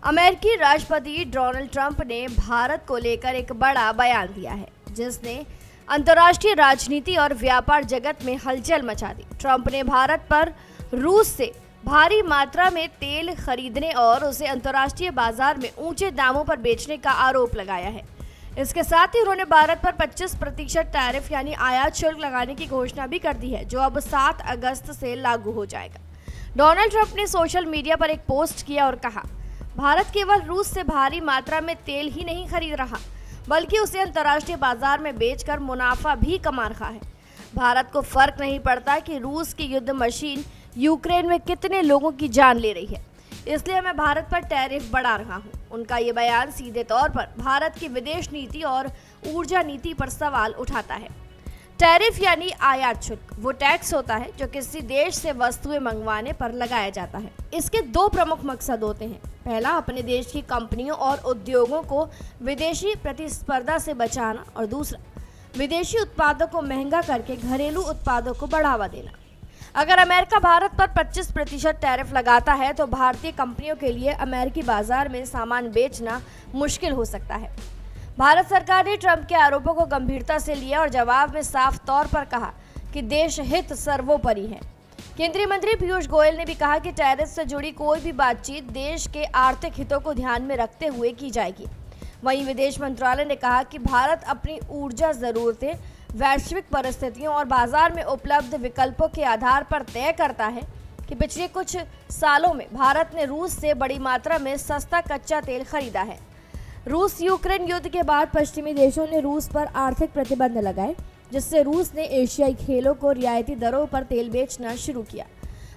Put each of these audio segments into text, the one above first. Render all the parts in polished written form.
अमेरिकी राष्ट्रपति Donald Trump ने भारत को लेकर एक बड़ा बयान दिया है, जिसने अंतर्राष्ट्रीय राजनीति और व्यापार जगत में हलचल मचा दी। ट्रंप ने भारत पर रूस से भारी मात्रा में तेल खरीदने और उसे अंतर्राष्ट्रीय बाजार में ऊंचे दामों पर बेचने का आरोप लगाया है। इसके साथ ही उन्होंने भारत पर 25% टैरिफ यानी आयात शुल्क लगाने की घोषणा भी कर दी है, जो अब 7 अगस्त से लागू हो जाएगा। डोनाल्ड ट्रंप ने सोशल मीडिया पर एक पोस्ट किया और कहा, भारत केवल रूस से भारी मात्रा में तेल ही नहीं खरीद रहा, बल्कि उसे अंतर्राष्ट्रीय बाजार में बेचकर मुनाफा भी कमा रहा है। भारत को फर्क नहीं पड़ता कि रूस की युद्ध मशीन यूक्रेन में कितने लोगों की जान ले रही है, इसलिए मैं भारत पर टैरिफ बढ़ा रहा हूं। उनका ये बयान सीधे तौर पर भारत की विदेश नीति और ऊर्जा नीति पर सवाल उठाता है। टैरिफ यानी आयात शुल्क वो टैक्स होता है जो किसी देश से वस्तुएं मंगवाने पर लगाया जाता है। इसके 2 प्रमुख मकसद होते हैं। पहला, अपने देश की कंपनियों और उद्योगों को विदेशी प्रतिस्पर्धा से बचाना, और दूसरा, विदेशी उत्पादों को महंगा करके घरेलू उत्पादों को बढ़ावा देना। अगर अमेरिका भारत पर 25% टैरिफ लगाता है तो भारतीय कंपनियों के लिए अमेरिकी बाजार में सामान बेचना मुश्किल हो सकता है। भारत सरकार ने ट्रंप के आरोपों को गंभीरता से लिया और जवाब में साफ तौर पर कहा कि देश हित सर्वोपरि है। केंद्रीय मंत्री पीयूष गोयल ने भी कहा कि टैरिफ से जुड़ी कोई भी बातचीत देश के आर्थिक हितों को ध्यान में रखते हुए की जाएगी। वहीं विदेश मंत्रालय ने कहा कि भारत अपनी ऊर्जा जरूरतें वैश्विक परिस्थितियों और बाजार में उपलब्ध विकल्पों के आधार पर तय करता है कि पिछले कुछ सालों में भारत ने रूस से बड़ी मात्रा में सस्ता कच्चा तेल खरीदा है। रूस यूक्रेन युद्ध के बाद पश्चिमी देशों ने रूस पर आर्थिक प्रतिबंध लगाए, जिससे रूस ने एशियाई खेलों को रियायती दरों पर तेल बेचना शुरू किया।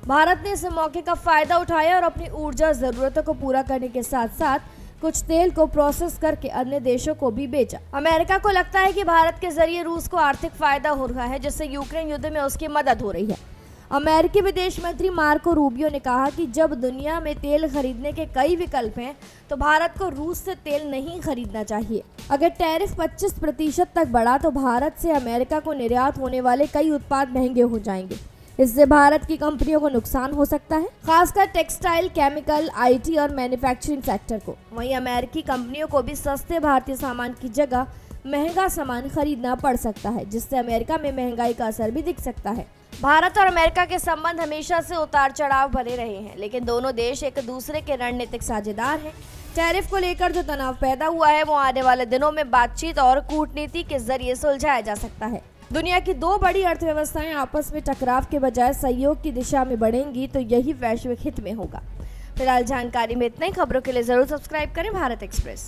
भारत ने इस मौके का फायदा उठाया और अपनी ऊर्जा जरूरतों को पूरा करने के साथ साथ कुछ तेल को प्रोसेस करके अन्य देशों को भी बेचा। अमेरिका को लगता है कि भारत के जरिए रूस को आर्थिक फायदा हो रहा है, जिससे यूक्रेन युद्ध में उसकी मदद हो रही है। अमेरिकी विदेश मंत्री मार्को रूबियो ने कहा कि जब दुनिया में तेल खरीदने के कई विकल्प हैं, तो भारत को रूस से तेल नहीं खरीदना चाहिए। अगर टैरिफ 25% तक बढ़ा तो भारत से अमेरिका को निर्यात होने वाले कई उत्पाद महंगे हो जाएंगे। इससे भारत की कंपनियों को नुकसान हो सकता है, खासकर टेक्सटाइल, केमिकल, आईटी और मैन्युफैक्चरिंग सेक्टर को। वहीं अमेरिकी कंपनियों को भी सस्ते भारतीय सामान की जगह महंगा सामान खरीदना पड़ सकता है, जिससे अमेरिका में महंगाई का असर भी दिख सकता है। भारत और अमेरिका के संबंध हमेशा से उतार चढ़ाव बने रहे हैं, लेकिन दोनों देश एक दूसरे के रणनीतिक साझेदार हैं। टैरिफ को लेकर जो तनाव पैदा हुआ है वो आने वाले दिनों में बातचीत और कूटनीति के जरिए सुलझाया जा सकता है। दुनिया की 2 बड़ी अर्थव्यवस्थाएं आपस में टकराव के बजाय सहयोग की दिशा में बढ़ेंगी तो यही वैश्विक हित में होगा। फिलहाल जानकारी में इतना ही। खबरों के लिए जरूर सब्सक्राइब करें भारत एक्सप्रेस।